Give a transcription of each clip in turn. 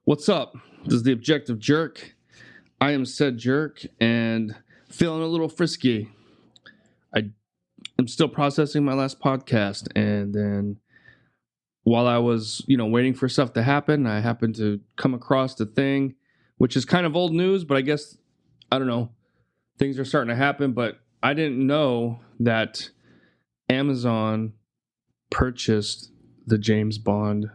What's up? This is the Objective Jerk. I am said jerk and feeling a little frisky. I'm still processing my last podcast, and then while I was, waiting for stuff to happen, I happened to come across a thing, which is kind of old news, but I guess, I don't know, things are starting to happen, but I didn't know that Amazon purchased the James Bond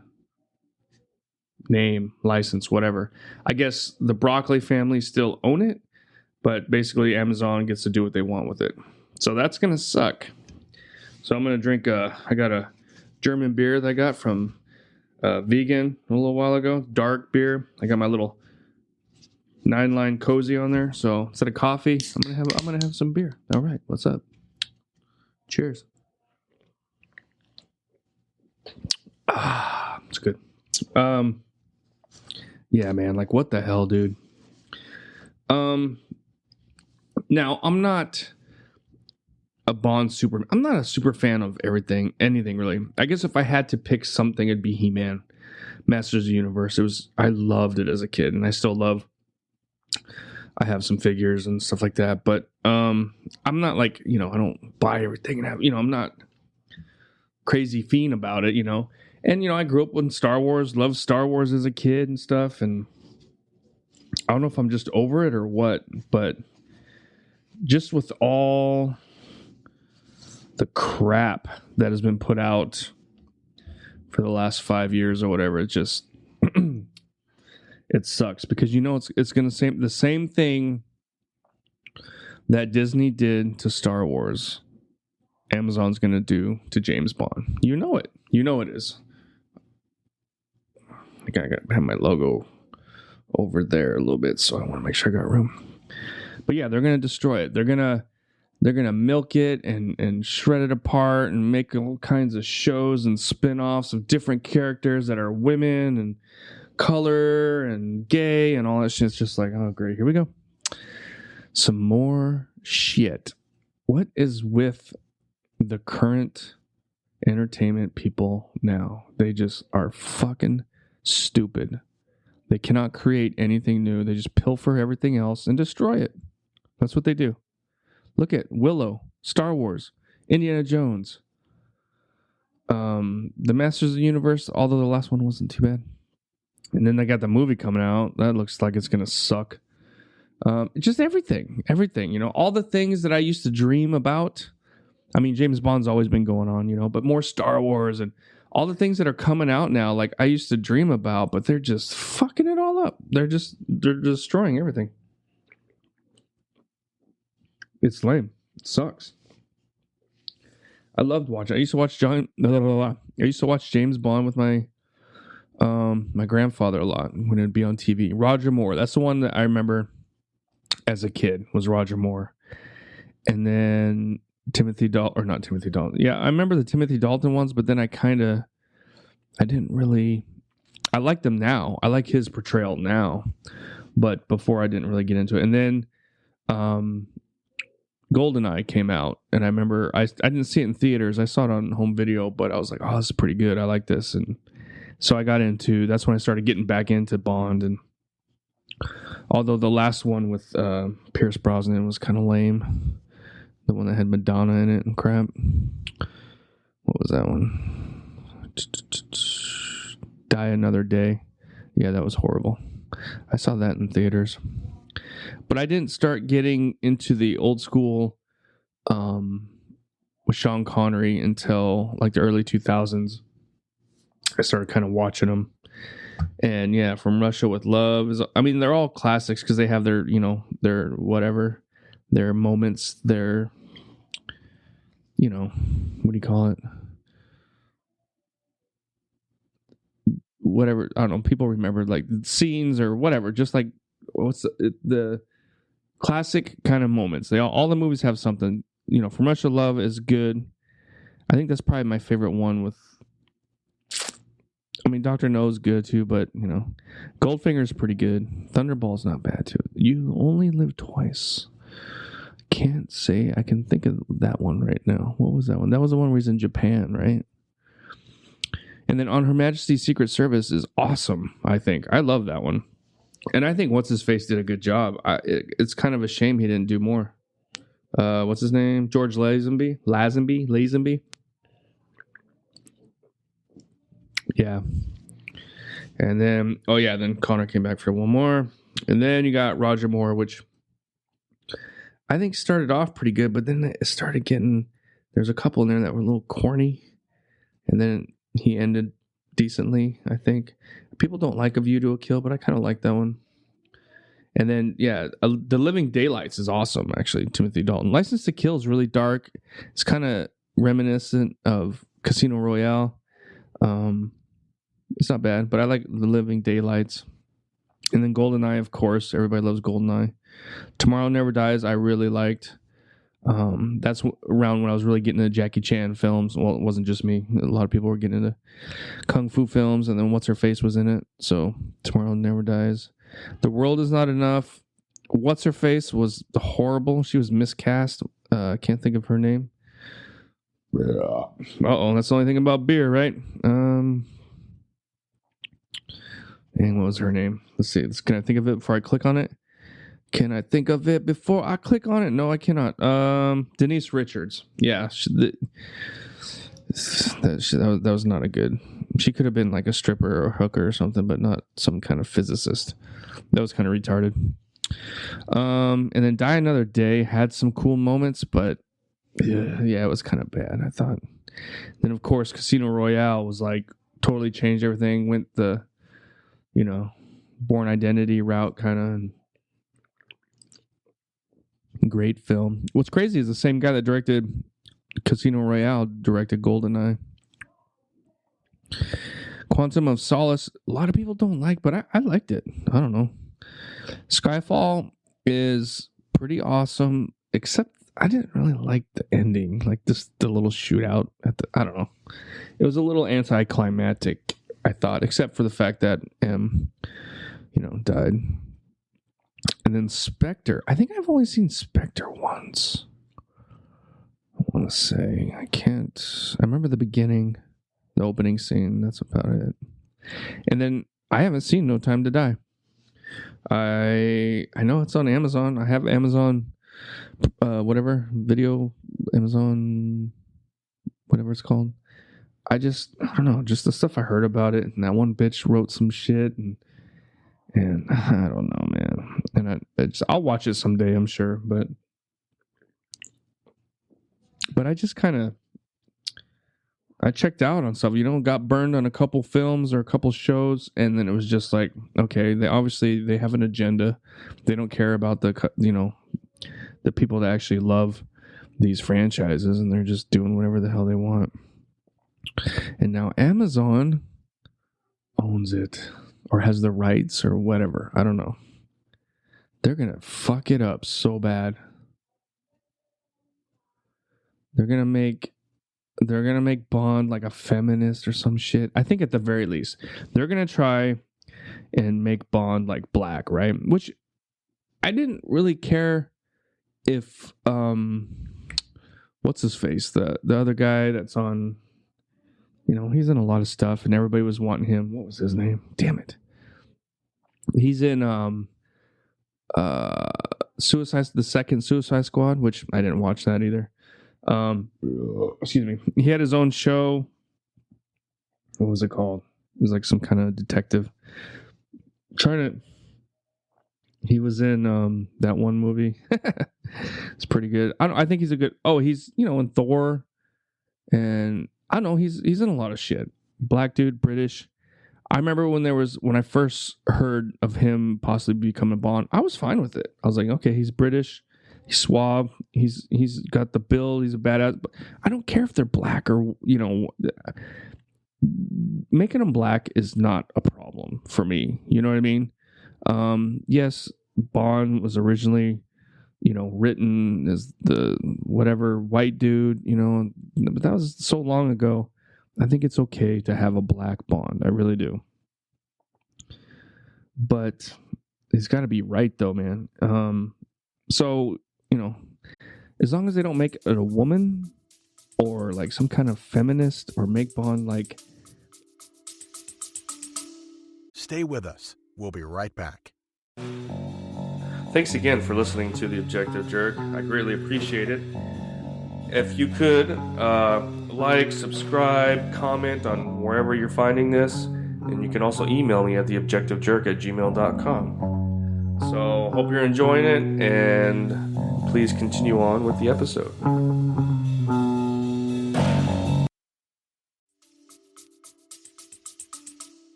name, license, whatever. I guess the Broccoli family still own it, but basically Amazon gets to do what they want with it. So that's going to suck. So I'm going to drink I got a German beer that I got from Vegan a little while ago, dark beer. I got my little 9-line cozy on there. So instead of coffee, I'm going to have some beer. All right, what's up? Cheers. It's good. Yeah, man, like what the hell, dude? Now I'm not I'm not a super fan of anything really. I guess if I had to pick something, it'd be He-Man, Masters of the Universe. I loved it as a kid, and I still love. I have some figures and stuff like that, but I'm not like, I don't buy everything and have, I'm not crazy fiend about it, And, I grew up with Star Wars, loved Star Wars as a kid and stuff. And I don't know if I'm just over it or what, but just with all the crap that has been put out for the last 5 years or whatever, it just, it sucks because, it's going to say the same thing that Disney did to Star Wars, Amazon's going to do to James Bond. You know it. It is. I got to have my logo over there a little bit, so I want to make sure I got room. But yeah, they're going to destroy it. They're going to milk it and shred it apart and make all kinds of shows and spin-offs of different characters that are women and color and gay and all that shit. It's just like, oh, great. Here we go. Some more shit. What is with the current entertainment people now? They just are fucking stupid. They cannot create anything new. They just pilfer everything else and destroy it. That's what they do. Look at Willow, Star Wars, Indiana Jones, the Masters of the Universe, although the last one wasn't too bad. And then they got the movie coming out. That looks like it's going to suck. Just everything, all the things that I used to dream about. I mean, James Bond's always been going on, but more Star Wars and all the things that are coming out now, like I used to dream about, but they're just fucking it all up. They're destroying everything. It's lame. It sucks. I loved watching. I used to watch James Bond with my my grandfather a lot when it'd be on TV. Roger Moore. That's the one that I remember as a kid was Roger Moore. And then Timothy Dalton, or not Timothy Dalton. Yeah, I remember the Timothy Dalton ones, but then I like them now. I like his portrayal now, but before I didn't really get into it. And then GoldenEye came out, and I remember I didn't see it in theaters. I saw it on home video, but I was like, oh, this is pretty good. I like this. And so that's when I started getting back into Bond. And although the last one with Pierce Brosnan was kind of lame, the one that had Madonna in it and crap. What was that one? Die Another Day. Yeah, that was horrible. I saw that in theaters. But I didn't start getting into the old school with Sean Connery until like the early 2000s. I started kind of watching them. And yeah, From Russia with Love. They're all classics because they have their, their whatever. Their moments, their, what do you call it? Whatever, I don't know, people remember like scenes or whatever, just like what's the classic kind of moments. All the movies have something, From Russia with Love is good. I think that's probably my favorite one with, Dr. No's good too, but, Goldfinger's pretty good. Thunderball's not bad too. You Only Live Twice. Can't say I can think of that one right now. What was that one? That was the one where he's in Japan, right? And then On Her Majesty's Secret Service is awesome. I think I love that one, and I think What's His Face did a good job. It's kind of a shame he didn't do more. What's his name? George Lazenby. Yeah. And then, then Connor came back for one more. And then you got Roger Moore, which I think started off pretty good, but then it started getting, there's a couple in there that were a little corny. And then he ended decently, I think. People don't like A View to a Kill, but I kind of like that one. And then, The Living Daylights is awesome, actually, Timothy Dalton. License to Kill is really dark. It's kind of reminiscent of Casino Royale. It's not bad, but I like The Living Daylights. And then GoldenEye, of course. Everybody loves GoldenEye. Tomorrow Never Dies, I really liked. That's around when I was really getting into Jackie Chan films. Well, it wasn't just me. A lot of people were getting into Kung Fu films, and then What's Her Face was in it. So Tomorrow Never Dies. The World Is Not Enough. What's Her Face was horrible. She was miscast. I can't think of her name. That's the only thing about beer, right? And what was her name? Let's see. Can I think of it before I click on it? Can I think of it before I click on it? No, I cannot. Denise Richards. Yeah. That was not a good. She could have been like a stripper or a hooker or something, but not some kind of physicist. That was kind of retarded. And then Die Another Day had some cool moments, but it was kind of bad, I thought. Then, of course, Casino Royale was like totally changed everything, went the, Born Identity route kind of. Great film. What's crazy is the same guy that directed Casino Royale directed GoldenEye. Quantum of Solace, a lot of people don't like, but I liked it. I don't know. Skyfall is pretty awesome, except I didn't really like the ending, like the little shootout I don't know. It was a little anticlimactic, I thought, except for the fact that M, died. And then Spectre. I think I've only seen Spectre once. I want to say. I can't. I remember the beginning, the opening scene. That's about it. And then I haven't seen No Time to Die. I know it's on Amazon. I have Amazon, Amazon, whatever it's called. I don't know, just the stuff I heard about it. And that one bitch wrote some shit and I don't know, man. And I'll watch it someday, I'm sure. But I just I checked out on stuff. Got burned on a couple films or a couple shows, and then it was just like, okay, they have an agenda. They don't care about the people that actually love these franchises, and they're just doing whatever the hell they want. And now Amazon owns it. Or has the rights or whatever. I don't know. They're going to fuck it up so bad. They're going to make Bond like a feminist or some shit. I think at the very least, they're going to try and make Bond like black, right? Which I didn't really care if what's his face? The other guy that's on, he's in a lot of stuff and everybody was wanting him. What was his name? Damn it. He's in the second Suicide Squad, which I didn't watch that either. Excuse me. He had his own show. What was it called? It was like some kind of detective. He was in that one movie. It's pretty good. I think he's a good. Oh, he's in Thor, and I don't know. He's in a lot of shit. Black dude, British. I remember when I first heard of him possibly becoming Bond, I was fine with it. I was like, okay, he's British, he's suave, he's got the build, he's a badass. But I don't care if they're black or making them black is not a problem for me. You know what I mean? Yes, Bond was originally, written as the whatever white dude, but that was so long ago. I think it's okay to have a black Bond. I really do. But it's got to be right, though, man. So, as long as they don't make it a woman or like some kind of feminist or make Bond like Stay with us. We'll be right back. Thanks again for listening to The Objective Jerk. I greatly appreciate it. If you could like, subscribe, comment on wherever you're finding this, and you can also email me at theobjectivejerk@gmail.com. So hope you're enjoying it, and please continue on with the episode.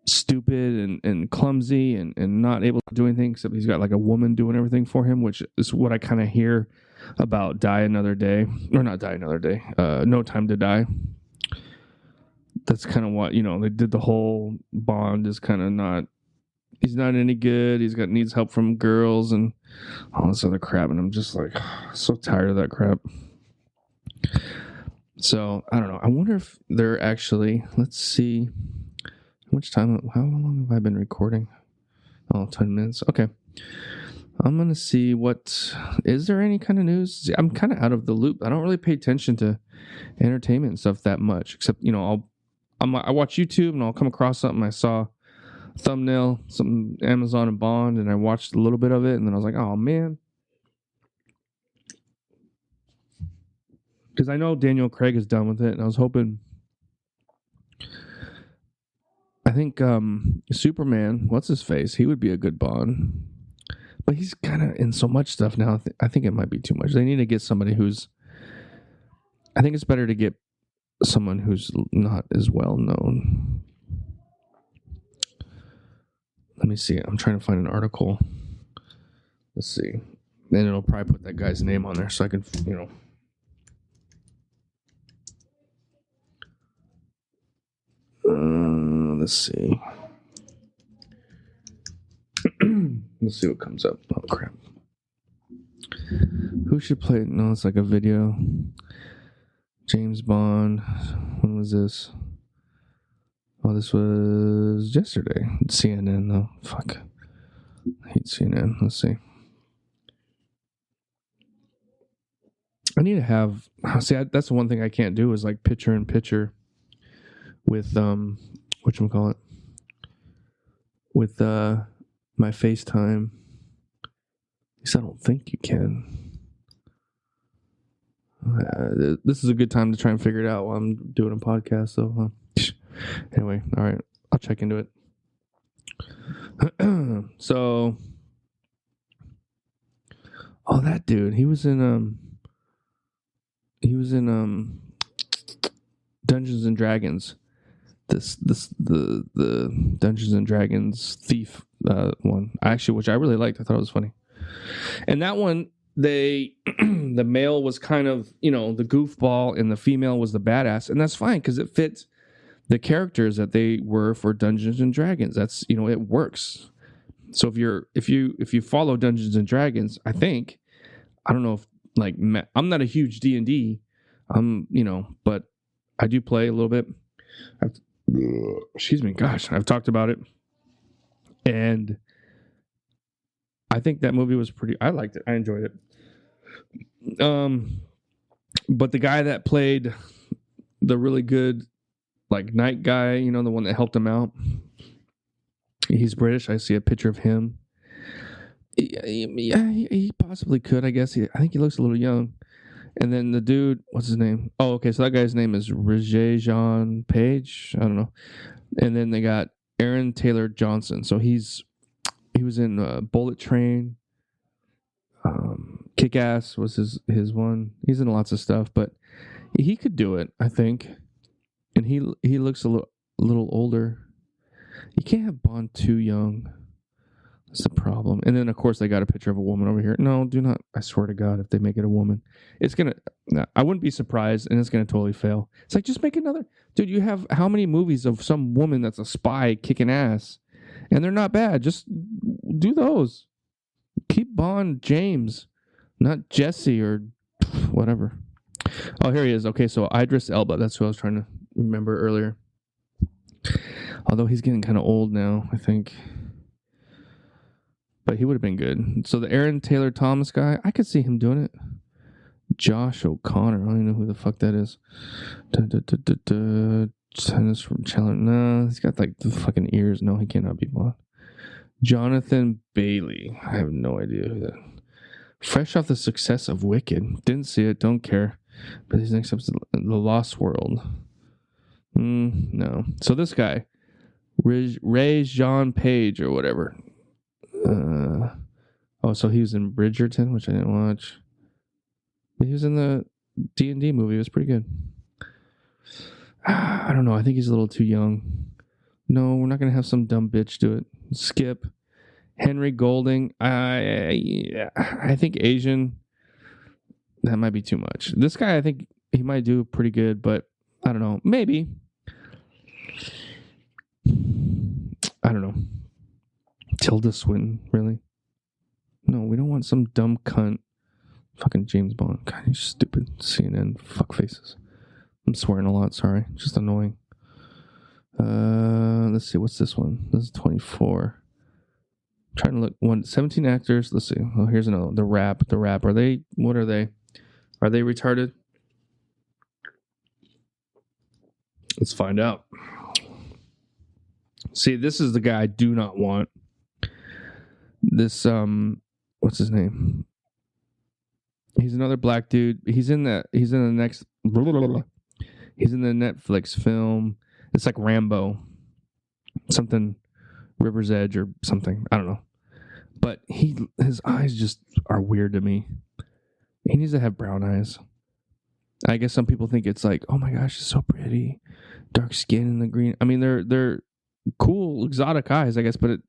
Stupid and clumsy and not able to do anything, except he's got like a woman doing everything for him, which is what I kind of hear about Die Another Day, or not Die Another Day, No Time to Die. That's kind of what, they did. The whole Bond is kind of not, he's not any good. Needs help from girls and all this other crap, and I'm just like so tired of that crap. So I don't know. I wonder if they're actually, let's see. How long have I been recording? 10 minutes. Okay. I'm going to see is there any kind of news? See, I'm kind of out of the loop. I don't really pay attention to entertainment and stuff that much, except, I watch YouTube and I'll come across something. I saw a thumbnail, something Amazon and Bond, and I watched a little bit of it, and then I was like, oh man. Because I know Daniel Craig is done with it, and I was hoping, I think Superman, what's his face? He would be a good Bond. But he's kind of in so much stuff now. I think it might be too much. They need to get somebody I think it's better to get someone who's not as well known. Let me see. I'm trying to find an article. Let's see. Then it'll probably put that guy's name on there so I can, let's see. Let's see what comes up. Oh, crap. Who should play it? No, it's like a video. James Bond. When was this? Oh, this was yesterday. CNN, though. Fuck. I hate CNN. Let's see. I need to have... See, that's the one thing I can't do is like picture-in-picture with, whatchamacallit? With, my FaceTime. At least I don't think you can. This is a good time to try and figure it out while I'm doing a podcast. So, anyway, all right, I'll check into it. So, that dude, he was in Dungeons and Dragons. The Dungeons and Dragons thief one, actually, which I really liked. I thought it was funny. And that one, the male was kind of, the goofball, and the female was the badass, and that's fine because it fits the characters that they were for Dungeons and Dragons. That's, it works. So if you follow Dungeons and Dragons, I don't know if I'm not a huge D&D, but I do play a little bit. Excuse me, gosh, I've talked about it, and I think that movie was I liked it. I enjoyed it. But the guy that played the really good, night guy, the one that helped him out, he's British. I see a picture of him. Yeah, he possibly could, I guess. I think he looks a little young. And then the dude, what's his name? Oh, okay, so that guy's name is Regé-Jean Page. I don't know. And then they got Aaron Taylor Johnson. So he was in Bullet Train. Kick-Ass was his one. He's in lots of stuff, but he could do it, I think. And he looks a little older. You can't have Bond too young. That's the problem. And then, of course, they got a picture of a woman over here. No, do not. I swear to God, if they make it a woman, it's going to... No, I wouldn't be surprised, and it's going to totally fail. It's like, just make another... Dude, you have how many movies of some woman that's a spy kicking ass? And they're not bad. Just do those. Keep Bond James, not Jesse or whatever. Oh, here he is. Okay, so Idris Elba. That's who I was trying to remember earlier. Although he's getting kind of old now, I think. But he would have been good. So the Aaron Taylor Thomas guy, I could see him doing it. Josh O'Connor. I don't even know who the fuck that is. Tennis from Chandler. No, he's got like the fucking ears. No, he cannot be blonde. Jonathan Bailey. I have no idea who that. Fresh off the success of Wicked. Didn't see it. Don't care. But his next episode, The Lost World. No. So this guy, Ray Jean Page or whatever. So he was in Bridgerton, which I didn't watch. But he was in the D&D movie. It was pretty good. I don't know. I think he's a little too young. No, we're not going to have some dumb bitch do it. Skip. Henry Golding. I think Asian. That might be too much. This guy, I think he might do pretty good, but I don't know. Maybe. I don't know. Tilda Swinton, really? No, we don't want some dumb cunt. Fucking James Bond. God, you stupid CNN fuckfaces. I'm swearing a lot, sorry. Just annoying. Let's see, what's this one? This is 24. Trying to look 17 actors. Let's see. Oh, here's another one. The Rap. Are they what are they? Are they retarded? Let's find out. See, this is the guy I do not want. This what's his name? He's another black dude. He's in the next he's in the Netflix film. It's like Rambo. Something River's Edge or something. I don't know. But his eyes just are weird to me. He needs to have brown eyes. I guess some people think it's like, oh my gosh, it's so pretty. Dark skin and the green. I mean, they're cool, exotic eyes, I guess, but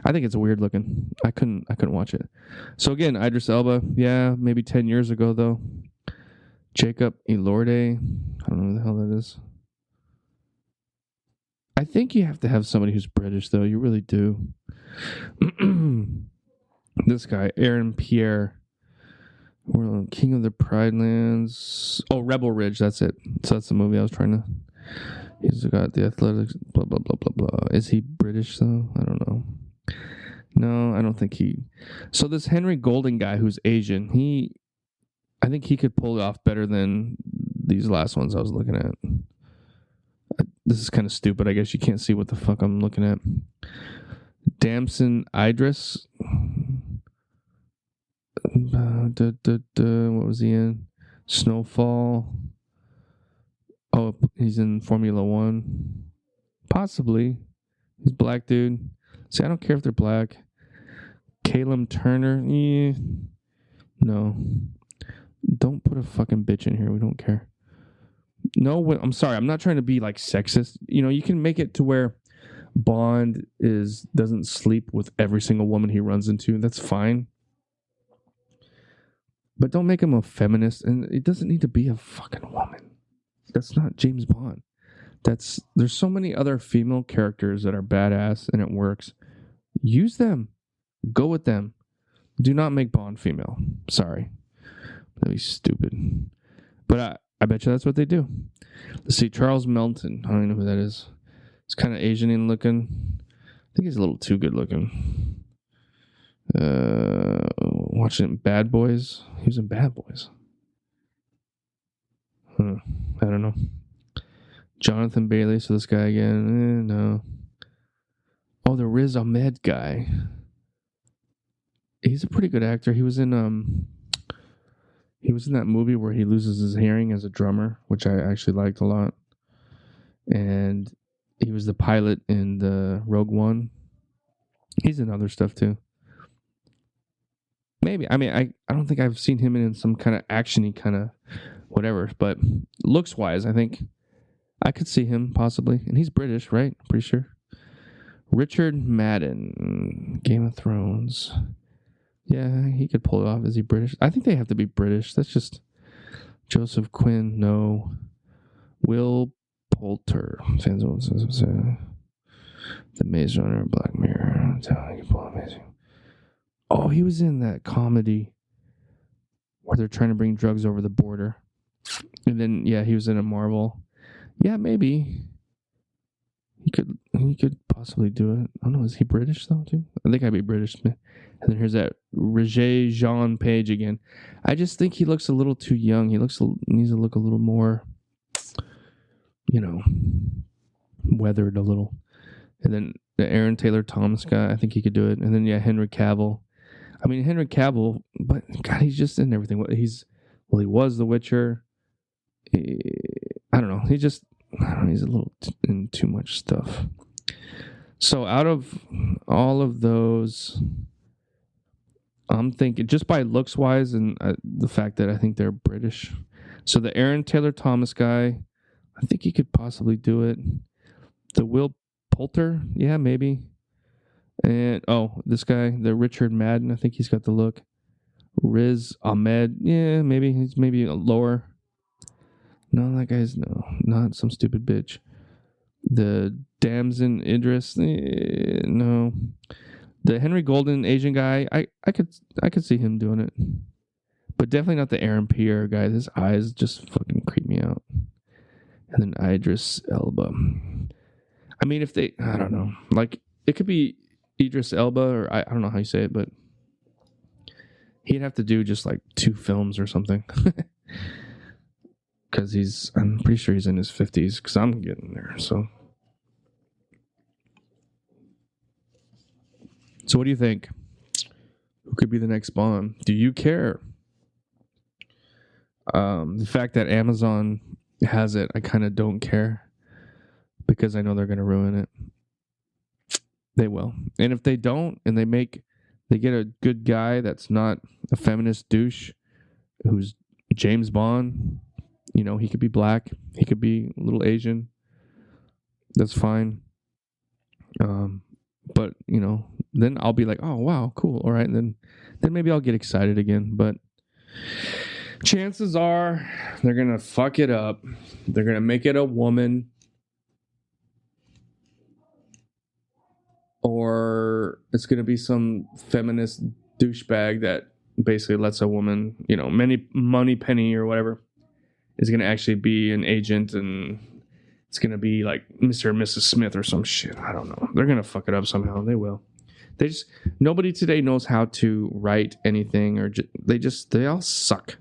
I think it's weird looking. I couldn't watch it. So again, Idris Elba, yeah, maybe 10 years ago though. Jacob Elordi, I don't know who the hell that is. I think you have to have somebody who's British though. You really do. This guy, Aaron Pierre. We're on King of the Pride Lands. Oh, Rebel Ridge, that's it. So that's the movie I was trying to. He's got the athletics, blah, blah, blah, blah, blah. Is he British, though? I don't know. No, I don't think he... So this Henry Golding guy who's Asian, I think he could pull it off better than these last ones I was looking at. This is kind of stupid. I guess you can't see what the fuck I'm looking at. Damson Idris. What was he in? Snowfall. Oh, he's in Formula One. Possibly. He's a black dude. See, I don't care if they're black. Caleb Turner. No. Don't put a fucking bitch in here. We don't care. No, I'm sorry. I'm not trying to be like sexist. You know, you can make it to where Bond doesn't sleep with every single woman he runs into. That's fine. But don't make him a feminist, and it doesn't need to be a fucking woman. That's not James Bond. There's so many other female characters that are badass and it works. Use them. Go with them. Do not make Bond female. Sorry. That'd be stupid. But I bet you that's what they do. Let's see, Charles Melton. I don't even know who that is. He's kind of Asian looking. I think he's a little too good looking. Watching Bad Boys. He was in Bad Boys. I don't know. Jonathan Bailey. So this guy again. No. Oh, the Riz Ahmed guy. He's a pretty good actor. He was in that movie where he loses his hearing as a drummer, which I actually liked a lot. And he was the pilot in the Rogue One. He's in other stuff too. Maybe. I mean, I don't think I've seen him in some kind of actiony kind of whatever, but looks wise, I think I could see him possibly. And he's British, right? Pretty sure. Richard Madden, Game of Thrones. Yeah, he could pull it off. Is he British? I think they have to be British. That's just Joseph Quinn. No. Will Poulter. The Maze Runner, Black Mirror. Amazing. Oh, he was in that comedy where they're trying to bring drugs over the border. And then, yeah, he was in a Marvel. Yeah, maybe. He could possibly do it. I don't know. Is he British, though, too? I think I'd be British. And then here's that Roger Jean Page again. I just think he looks a little too young. He needs to look a little more weathered a little. And then the Aaron Taylor Thomas guy, I think he could do it. And then Henry Cavill. I mean, Henry Cavill, but God, he's just in everything. He was The Witcher. I don't know. He's a little in too much stuff. So out of all of those, I'm thinking just by looks wise and the fact that I think they're British. So the Aaron Taylor Thomas guy, I think he could possibly do it. The Will Poulter, yeah, maybe. And this guy, the Richard Madden, I think he's got the look. Riz Ahmed, yeah, maybe he's maybe a lower. No, that guy's not some stupid bitch. The Damson Idris, no. The Henry Golden Asian guy, I could see him doing it, but definitely not the Aaron Pierre guy. His eyes just fucking creep me out. And then Idris Elba. I mean, I don't know, like it could be Idris Elba, or I don't know how you say it, but he'd have to do just like 2 films or something. Because I'm pretty sure he's in his 50s, because I'm getting there. So what do you think? Who could be the next Bond? Do you care? The fact that Amazon has it, I kind of don't care, because I know they're going to ruin it. They will. And if they don't, and they get a good guy that's not a feminist douche, who's James Bond, he could be black, he could be a little Asian. That's fine. But then I'll be like, oh wow, cool, all right, and then maybe I'll get excited again. But chances are they're gonna fuck it up. They're gonna make it a woman, or it's gonna be some feminist douchebag that basically lets a woman, Money Penny or whatever, is gonna actually be an agent, and it's going to be like Mr. and Mrs. Smith or some shit. I don't know. They're going to fuck it up somehow. They will. Nobody today knows how to write anything, or they all suck.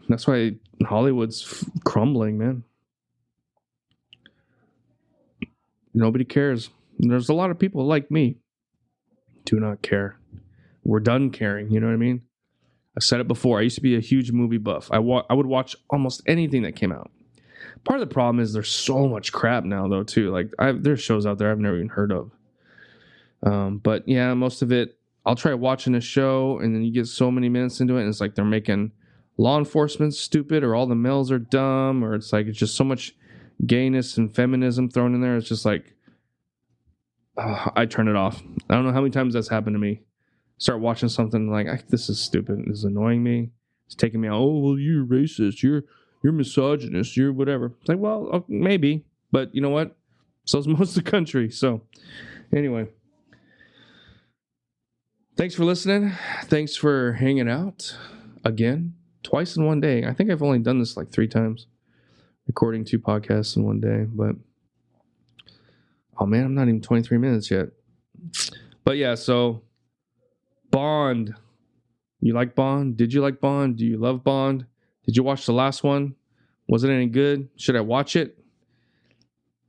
That's why Hollywood's crumbling, man. Nobody cares. And there's a lot of people like me do not care. We're done caring. You know what I mean? I said it before. I used to be a huge movie buff. I would watch almost anything that came out. Part of the problem is there's so much crap now, though, too. Like, there's shows out there I've never even heard of. But yeah, most of it, I'll try watching a show, and then you get so many minutes into it, and it's like they're making law enforcement stupid, or all the males are dumb, or it's just so much gayness and feminism thrown in there. It's just like, I turn it off. I don't know how many times that's happened to me. Start watching something like, this is stupid. This is annoying me. It's taking me out. Oh, well, you're racist. You're misogynist, you're whatever. It's like, well, maybe, but you know what? So's most of the country. So anyway, thanks for listening. Thanks for hanging out again, twice in one day. I think I've only done this like 3 times, recording 2 podcasts in one day, but oh man, I'm not even 23 minutes yet. But yeah, so Bond. You like Bond? Did you like Bond? Do you love Bond? Did you watch the last one? Was it any good? Should I watch it?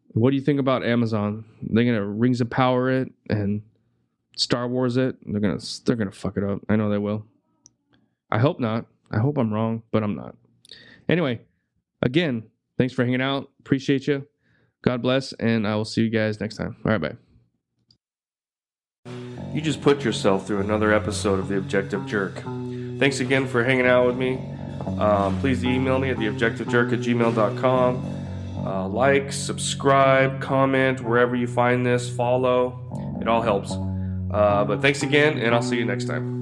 What do you think about Amazon? They're gonna Rings of Power it and Star Wars it. They're gonna fuck it up. I know they will. I hope not. I hope I'm wrong, but I'm not. Anyway, again, thanks for hanging out. Appreciate you. God bless, and I will see you guys next time. All right, bye. You just put yourself through another episode of The Objective Jerk. Thanks again for hanging out with me. Please email me at theobjectivejerk@gmail.com. Like, subscribe, comment, wherever you find this, follow. It all helps. But thanks again, and I'll see you next time.